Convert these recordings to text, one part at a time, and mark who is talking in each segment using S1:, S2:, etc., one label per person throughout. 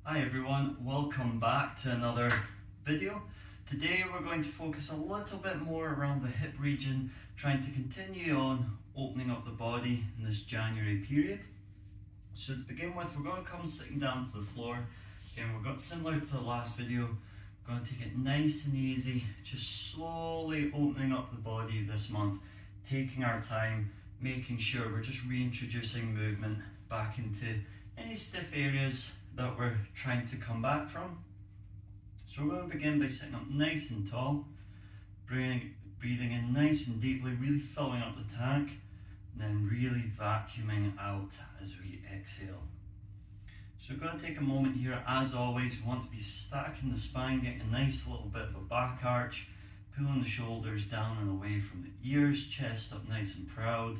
S1: Hi everyone, welcome back to another video. Today we're going to focus a little bit more around the hip region, trying to continue on opening up the body in this January period. So to begin with, we're going to come sitting down to the floor. Again, we're going similar to the last video. We're going to take it nice and easy, just slowly opening up the body this month, taking our time, making sure we're just reintroducing movement back into any stiff areas that we're trying to come back from. So we're going to begin by sitting up nice and tall, breathing in nice and deeply, really filling up the tank, and then really vacuuming out as we exhale. So we're going to take a moment here. As always, we want to be stacking the spine, getting a nice little bit of a back arch, pulling the shoulders down and away from the ears, chest up nice and proud,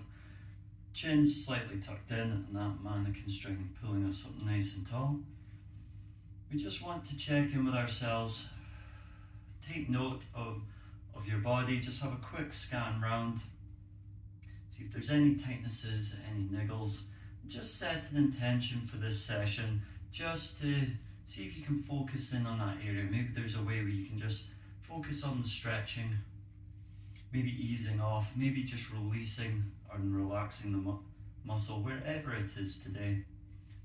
S1: chin slightly tucked in, and that mannequin string pulling us up nice and tall. We just want to check in with ourselves, take note of your body, just have a quick scan round, see if there's any tightnesses, any niggles. Just set an intention for this session, just to see if you can focus in on that area. Maybe there's a way where you can just focus on the stretching, maybe easing off, maybe just releasing and relaxing the muscle wherever it is today.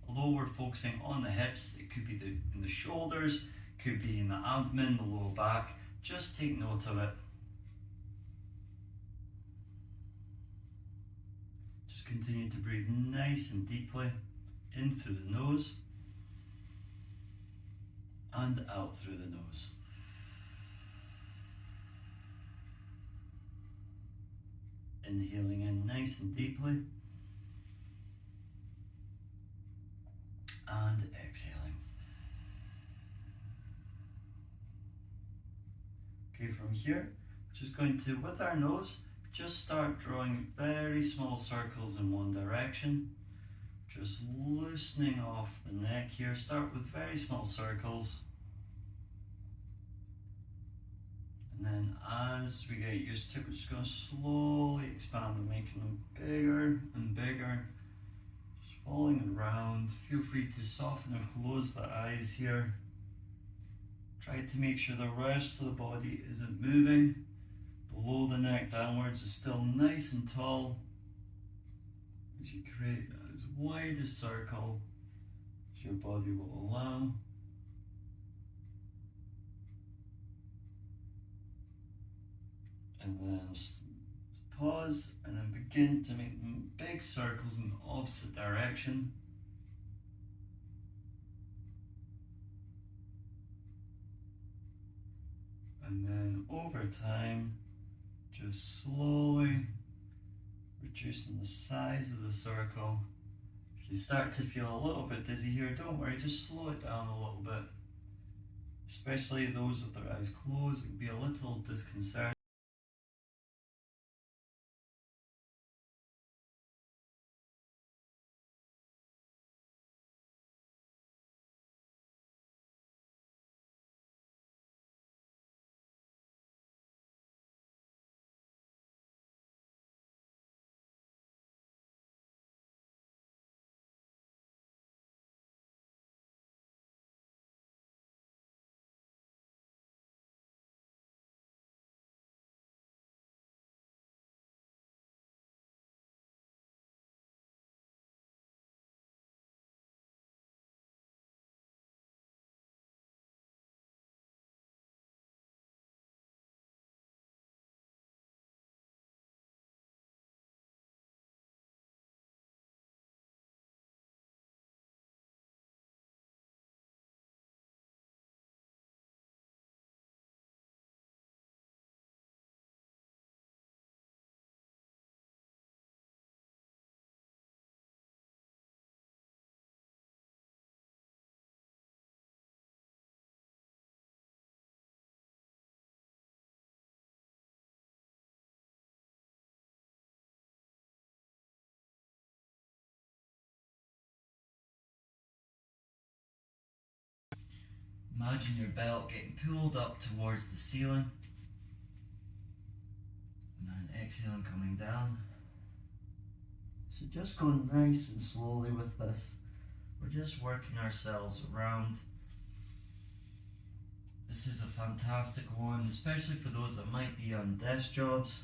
S1: Although we're focusing on the hips, it could be in the shoulders, could be in the abdomen, the lower back. Just take note of it. Just continue to breathe nice and deeply in through the nose and out through the nose. Inhaling in nice and deeply and exhaling. Okay, from here, we're just going to, with our nose, just start drawing very small circles in one direction. Just loosening off the neck here. Start with very small circles. And then as we get used to it, we're just going to slowly expand and making them bigger and bigger. Just following around. Feel free to soften or close the eyes here. Try to make sure the rest of the body isn't moving. Below the neck downwards is still nice and tall. As you create as wide a circle as your body will allow. And then pause and then begin to make big circles in the opposite direction. And then over time, just slowly reducing the size of the circle. If you start to feel a little bit dizzy here, don't worry, just slow it down a little bit. Especially those with their eyes closed, it can be a little disconcerting. Imagine your belt getting pulled up towards the ceiling. And then exhaling, coming down. So just going nice and slowly with this. We're just working ourselves around. This is a fantastic one, especially for those that might be on desk jobs.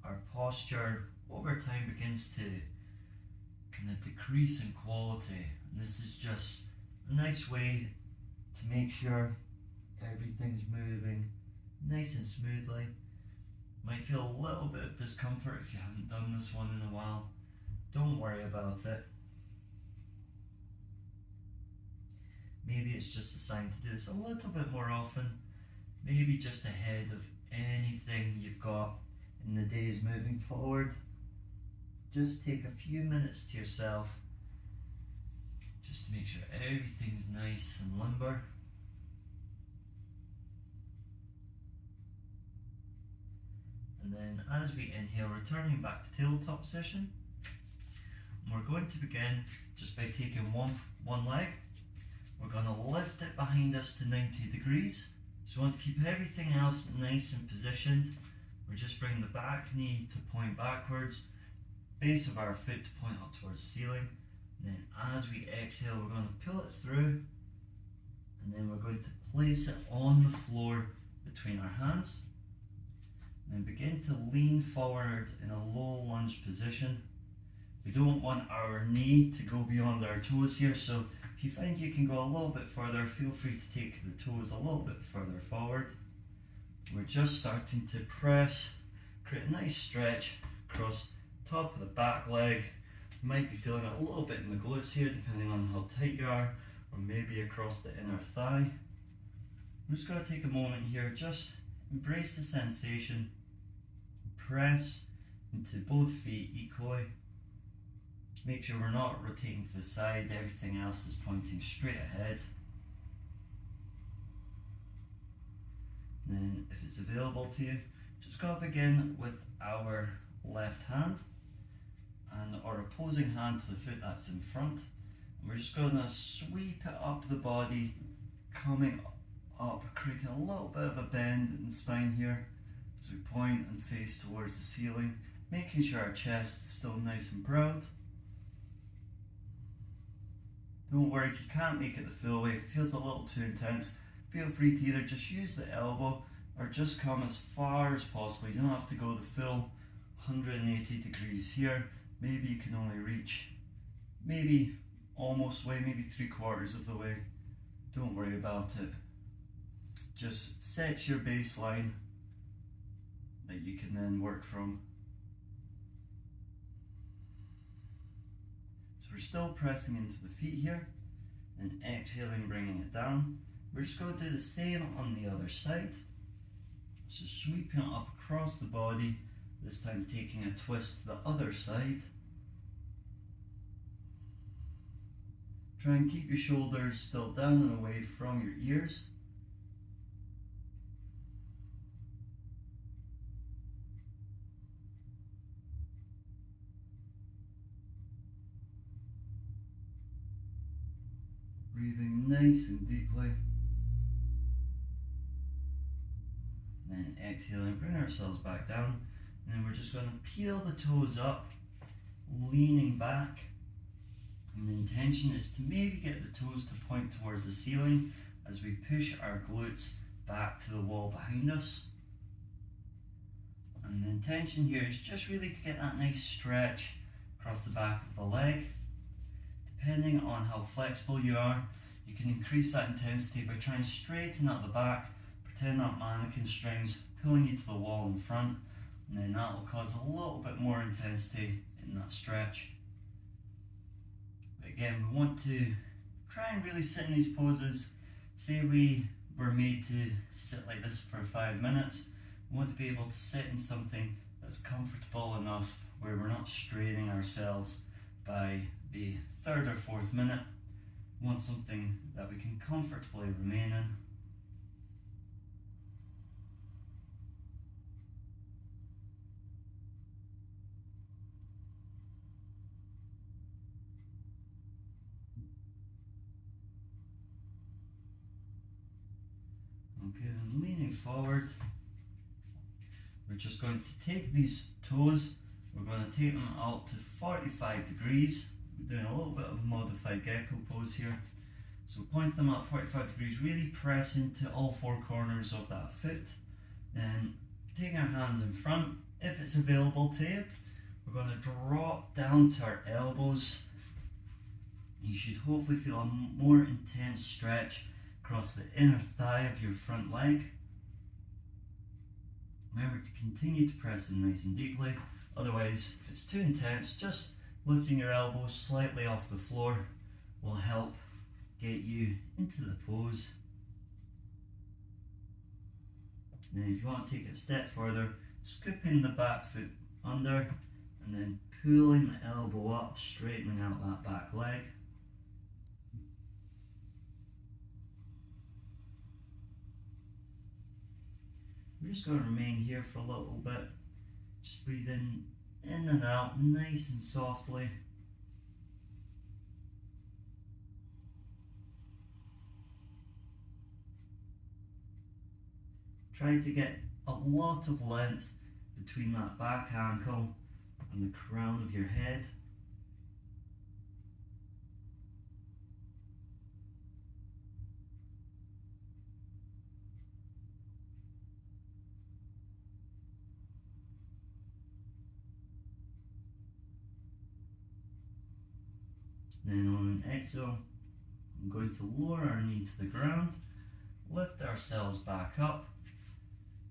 S1: Our posture over time begins to kind of decrease in quality, and this is just a nice way to make sure everything's moving nice and smoothly. Might feel a little bit of discomfort if you haven't done this one in a while. Don't worry about it. Maybe it's just a sign to do this a little bit more often. Maybe just ahead of anything you've got in the days moving forward. Just take a few minutes to yourself just to make sure everything's nice and limber. And then as we inhale, returning back to tabletop position. And we're going to begin just by taking one leg. We're going to lift it behind us to 90 degrees. So we want to keep everything else nice and positioned. We're just bringing the back knee to point backwards, base of our foot to point up towards the ceiling. And then as we exhale, we're going to pull it through. And then we're going to place it on the floor between our hands. And then begin to lean forward in a low lunge position. We don't want our knee to go beyond our toes here, so if you find you can go a little bit further, feel free to take the toes a little bit further forward. We're just starting to press, create a nice stretch across top of the back leg. You might be feeling it a little bit in the glutes here, depending on how tight you are, or maybe across the inner thigh. I'm just going to take a moment here, just embrace the sensation, press into both feet equally. Make sure we're not rotating to the side, everything else is pointing straight ahead. And then if it's available to you, just go to begin with our left hand and our opposing hand to the foot that's in front. And we're just going to sweep it up the body, coming up, creating a little bit of a bend in the spine here as we point and face towards the ceiling, making sure our chest is still nice and proud. Don't worry if you can't make it the full way, if it feels a little too intense, feel free to either just use the elbow or just come as far as possible. You don't have to go the full 180 degrees here. Maybe you can only reach maybe almost way, maybe 3/4 of the way. Don't worry about it. Just set your baseline that you can then work from. So we're still pressing into the feet here and exhaling, bringing it down. We're just going to do the same on the other side. So sweeping it up across the body, this time taking a twist to the other side. Try and keep your shoulders still down and away from your ears. Breathing nice and deeply. And then exhaling, bring ourselves back down. And then we're just going to peel the toes up, leaning back. And the intention is to maybe get the toes to point towards the ceiling as we push our glutes back to the wall behind us. And the intention here is just really to get that nice stretch across the back of the leg. Depending on how flexible you are, you can increase that intensity by trying to straighten out the back, pretend that mannequin strings pulling you to the wall in front, and then that will cause a little bit more intensity in that stretch. But again, we want to try and really sit in these poses. Say we were made to sit like this for 5 minutes. We want to be able to sit in something that's comfortable enough where we're not straining ourselves by the 3rd or 4th minute. We want something that we can comfortably remain in. Okay, then leaning forward, we're just going to take these toes, we're going to take them out to 45 degrees. We're doing a little bit of a modified gecko pose here. So point them at 45 degrees, really press into all four corners of that foot. Then taking our hands in front, if it's available to you, we're going to drop down to our elbows. You should hopefully feel a more intense stretch across the inner thigh of your front leg. Remember to continue to press in nice and deeply. Otherwise, if it's too intense, just lifting your elbows slightly off the floor will help get you into the pose. And then if you want to take it a step further, scooping the back foot under and then pulling the elbow up, straightening out that back leg. We're just going to remain here for a little bit. Just breathe in and out, nice and softly. Try to get a lot of length between that back ankle and the crown of your head. Then on an exhale, I'm going to lower our knee to the ground, lift ourselves back up,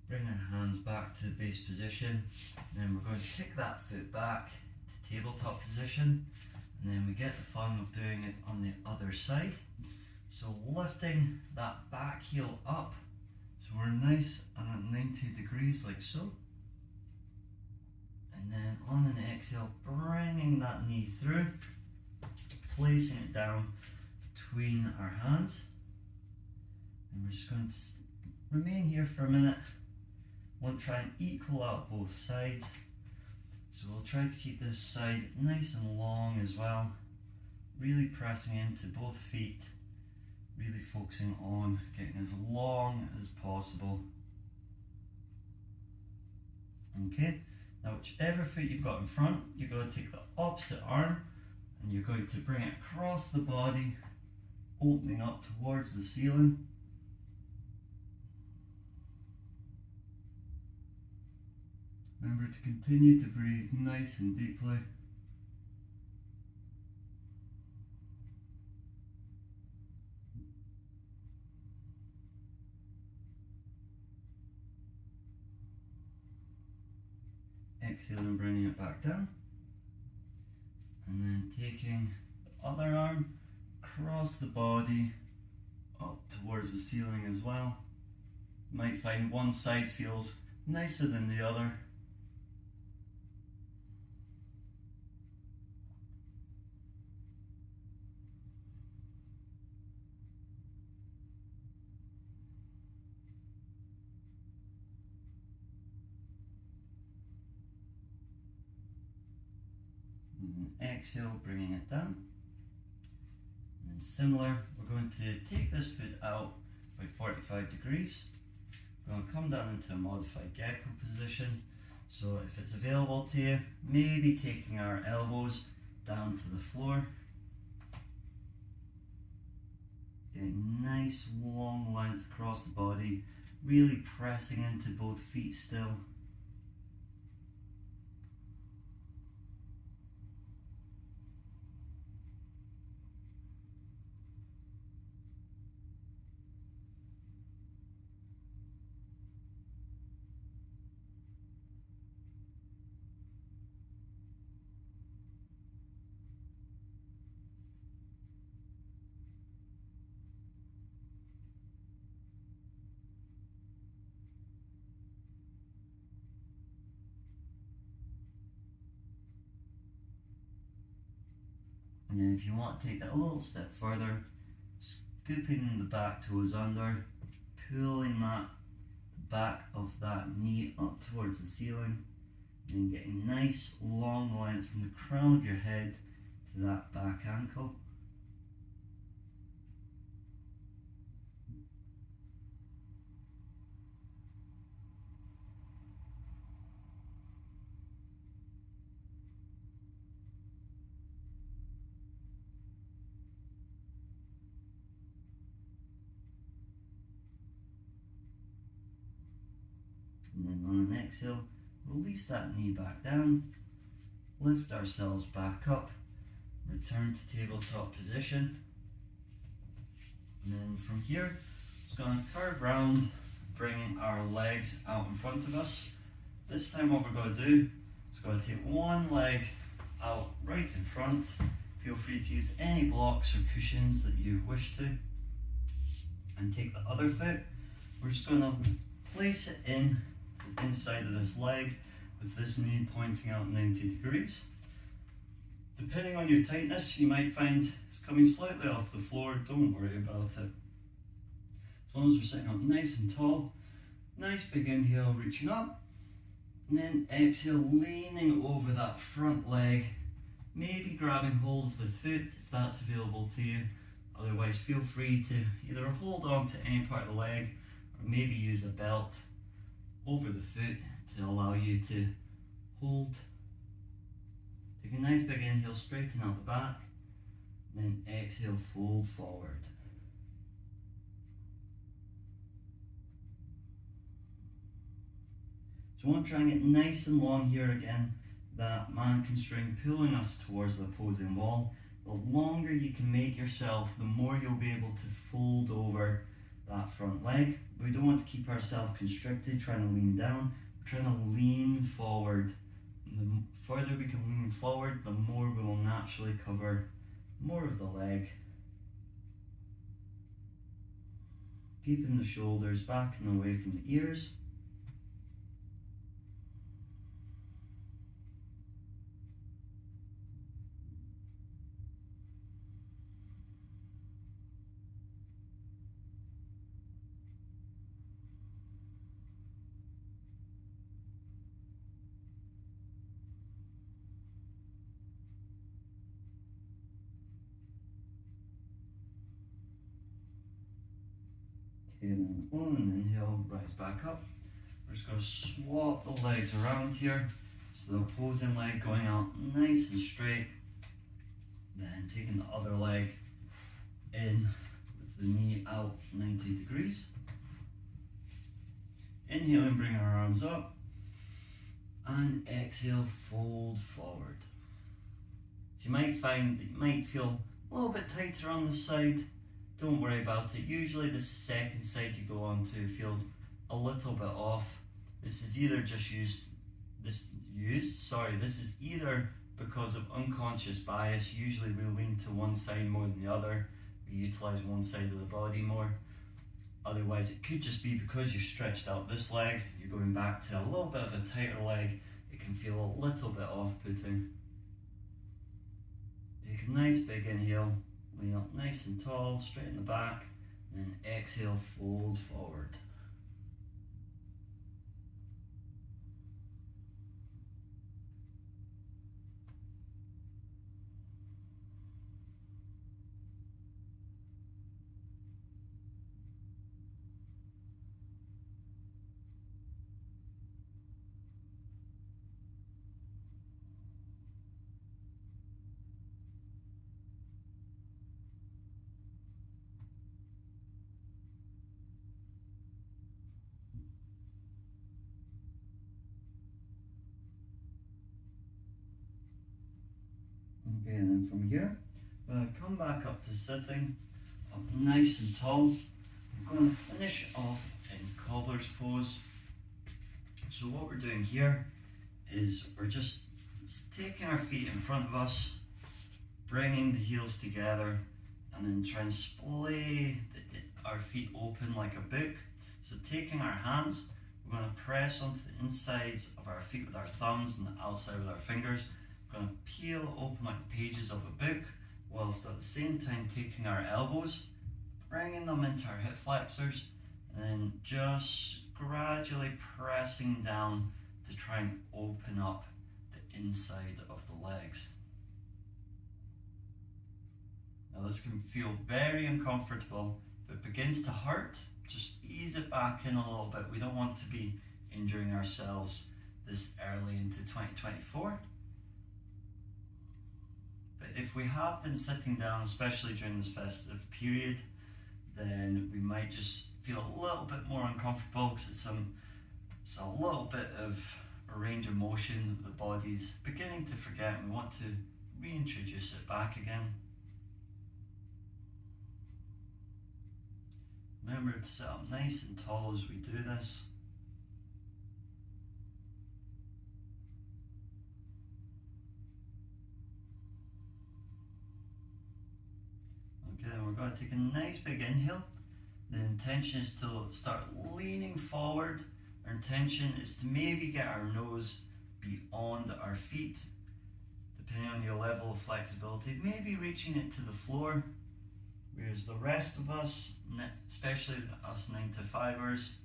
S1: bring our hands back to the base position, and then we're going to kick that foot back to tabletop position, and then we get the fun of doing it on the other side. So lifting that back heel up, so we're nice and at 90 degrees like so. And then on an exhale, bringing that knee through, placing it down between our hands. And we're just going to remain here for a minute. We'll try and equal out both sides. So we'll try to keep this side nice and long as well. Really pressing into both feet. Really focusing on getting as long as possible. Okay, now whichever foot you've got in front, you're going to take the opposite arm and you're going to bring it across the body, opening up towards the ceiling. Remember to continue to breathe nice and deeply. Exhale and bringing it back down. And then taking the other arm across the body up towards the ceiling as well. You might find one side feels nicer than the other. Exhale, bringing it down. And then similar, we're going to take this foot out by 45 degrees. We're going to come down into a modified gecko position. So if it's available to you, maybe taking our elbows down to the floor. Getting nice long length across the body, really pressing into both feet still. And then if you want to take it a little step further, scooping the back toes under, pulling that back of that knee up towards the ceiling, and getting nice long length from the crown of your head to that back ankle. And then on an exhale, release that knee back down, lift ourselves back up, return to tabletop position. And then from here, just going to curve round, bringing our legs out in front of us. This time what we're going to do is going to take one leg out right in front. Feel free to use any blocks or cushions that you wish to. And take the other foot. We're just going to place it in the inside of this leg with this knee pointing out 90 degrees. Depending on your tightness, you might find it's coming slightly off the floor. Don't worry about it. As long as we're sitting up nice and tall, nice big inhale, reaching up, and then exhale, leaning over that front leg, maybe grabbing hold of the foot if that's available to you. Otherwise, feel free to either hold on to any part of the leg or maybe use a belt over the foot to allow you to hold. Take a nice big inhale, straighten out the back, and then exhale, fold forward. So I want to try and get nice and long here again, that mannequin string pulling us towards the opposing wall. The longer you can make yourself, the more you'll be able to fold over that front leg. We don't want to keep ourselves constricted, trying to lean down. We're trying to lean forward. And the further we can lean forward, the more we will naturally cover more of the leg. Keeping the shoulders back and away from the ears. And then on an inhale, rise back up. We're just going to swap the legs around here. So the opposing leg going out nice and straight. Then taking the other leg in with the knee out 90 degrees. Inhaling, bring our arms up. And exhale, fold forward. So you might find that you might feel a little bit tighter on the side. Don't worry about it. Usually the second side you go on to feels a little bit off. This is either just this is either because of unconscious bias. Usually we lean to one side more than the other. We utilize one side of the body more. Otherwise it could just be because you've stretched out this leg, you're going back to a little bit of a tighter leg. It can feel a little bit off-putting. Take a nice big inhale. Lean up nice and tall, straighten the back, and then exhale, fold forward. Okay, and then from here, we're going to come back up to sitting, up nice and tall. We're going to finish off in cobbler's pose. So what we're doing here is we're just taking our feet in front of us, bringing the heels together, and then trying to splay our feet open like a book. So taking our hands, we're going to press onto the insides of our feet with our thumbs and the outside with our fingers. We're going to peel open like the pages of a book, whilst at the same time taking our elbows, bringing them into our hip flexors, and then just gradually pressing down to try and open up the inside of the legs. Now this can feel very uncomfortable. If it begins to hurt, just ease it back in a little bit. We don't want to be injuring ourselves this early into 2024. But if we have been sitting down, especially during this festive period, then we might just feel a little bit more uncomfortable because it's some it's a little bit of a range of motion that the body's beginning to forget, and we want to reintroduce it back again. Remember to sit up nice and tall as we do this. Okay, then we're going to take a nice big inhale. The intention is to start leaning forward. Our intention is to maybe get our nose beyond our feet, depending on your level of flexibility, maybe reaching it to the floor. Whereas the rest of us, especially us 9 to 5ers,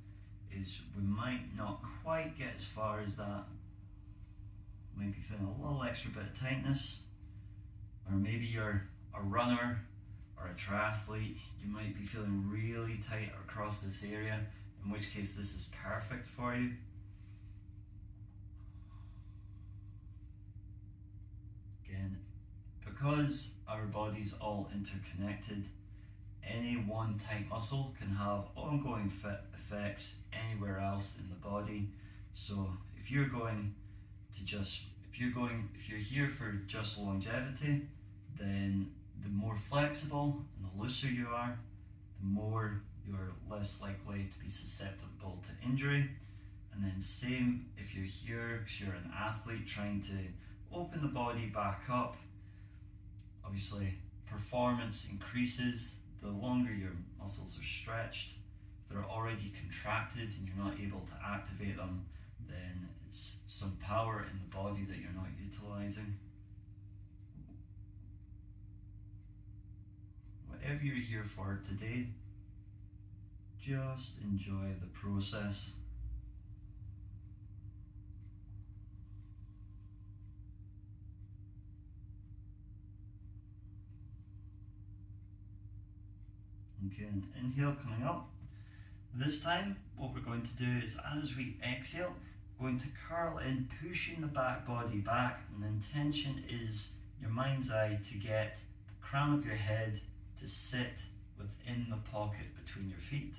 S1: is we might not quite get as far as that. Might be feeling a little extra bit of tightness, or maybe you're a runner or a triathlete, you might be feeling really tight across this area, in which case this is perfect for you. Again, because our body's all interconnected, any one tight muscle can have ongoing effects anywhere else in the body. So if you're here for just longevity, then the more flexible and the looser you are, the more you're less likely to be susceptible to injury. And then same if you're here because you're an athlete trying to open the body back up. Obviously, performance increases the longer your muscles are stretched. If they're already contracted and you're not able to activate them, then it's some power in the body that you're not utilizing. Whatever you're here for today, just enjoy the process. Okay, an inhale coming up. This time, what we're going to do is as we exhale, we're going to curl in, pushing the back body back, and the intention is your mind's eye to get the crown of your head to sit within the pocket between your feet.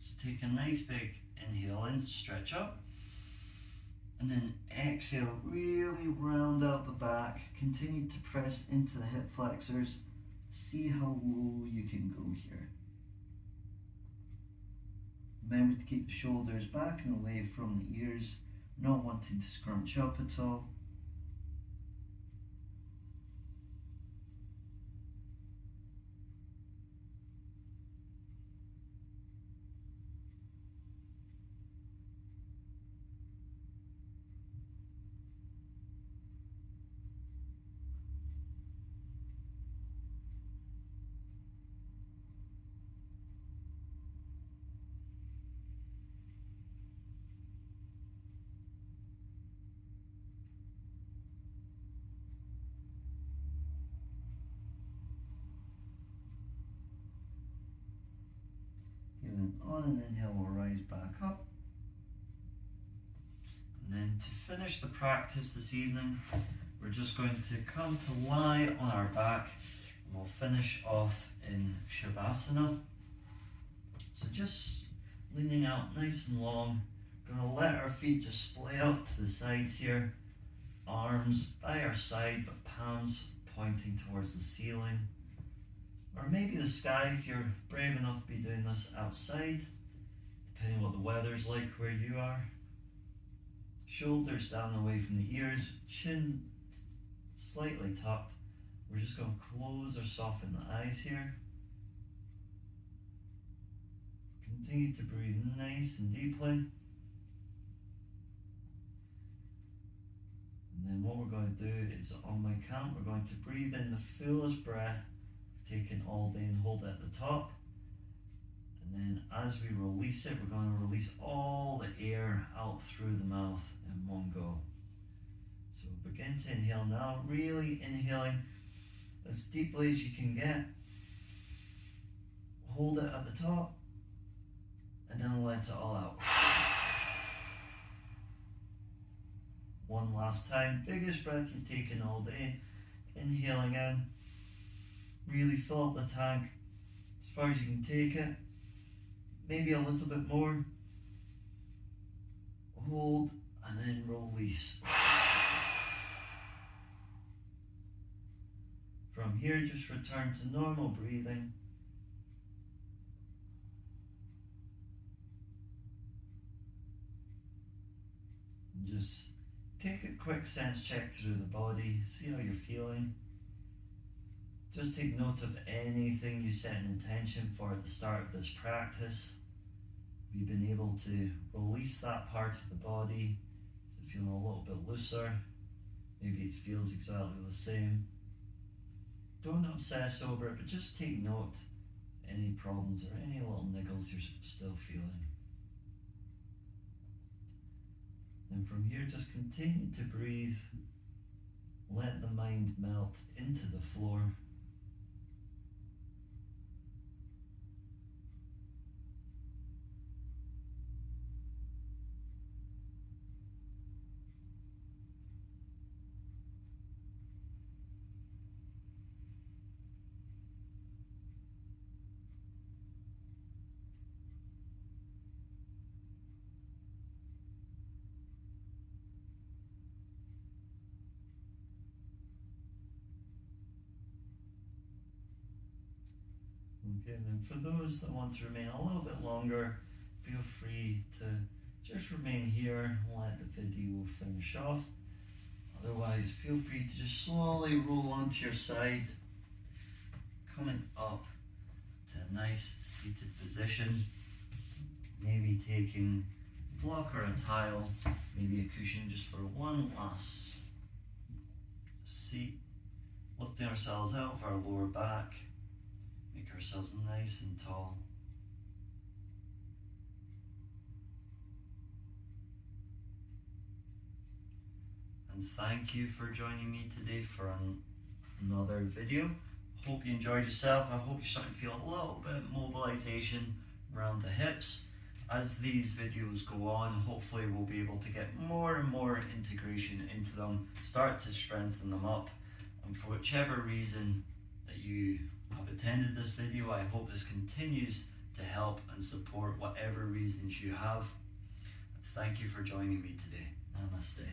S1: So take a nice big inhale in, stretch up, and then exhale, really round out the back, continue to press into the hip flexors, see how low you can go here. Remember to keep the shoulders back and away from the ears, not wanting to scrunch up at all. And on an inhale, we'll rise back up. And then to finish the practice this evening, we're just going to come to lie on our back, and we'll finish off in Shavasana. So just leaning out nice and long, gonna let our feet just splay out to the sides here, arms by our side, but palms pointing towards the ceiling. Or maybe the sky if you're brave enough to be doing this outside, depending on what the weather's like where you are. Shoulders down away from the ears, chin slightly tucked. We're just going to close or soften the eyes here. Continue to breathe nice and deeply. And then what we're going to do is on my count, we're going to breathe in the fullest breath, taken all day, and hold it at the top. And then as we release it, we're going to release all the air out through the mouth in one go. So begin to inhale now, really inhaling as deeply as you can get. Hold it at the top, and then let it all out. One last time, biggest breath you've taken all day. Inhaling in, really fill up the tank as far as you can take it. Maybe a little bit more. hold, and then release. From here, just return to normal breathing. And just take a quick sense check through the body, see how you're feeling. Just take note of anything you set an intention for at the start of this practice. Have you been able to release that part of the body? Is it feeling a little bit looser? Maybe it feels exactly the same. Don't obsess over it, but just take note of any problems or any little niggles you're still feeling. And from here, just continue to breathe. Let the mind melt into the floor. Okay, and then for those that want to remain a little bit longer, feel free to just remain here and let the video finish off. Otherwise, feel free to just slowly roll onto your side, coming up to a nice seated position. Maybe taking a block or a tile, maybe a cushion just for one last seat. Lifting ourselves out of our lower back. Make ourselves nice and tall. And thank you for joining me today for another video. Hope you enjoyed yourself. I hope you're starting to feel a little bit of mobilization around the hips. As these videos go on, hopefully we'll be able to get more and more integration into them, start to strengthen them up. And for whichever reason that you have attended this video, I hope this continues to help and support whatever reasons you have. Thank you for joining me today. Namaste.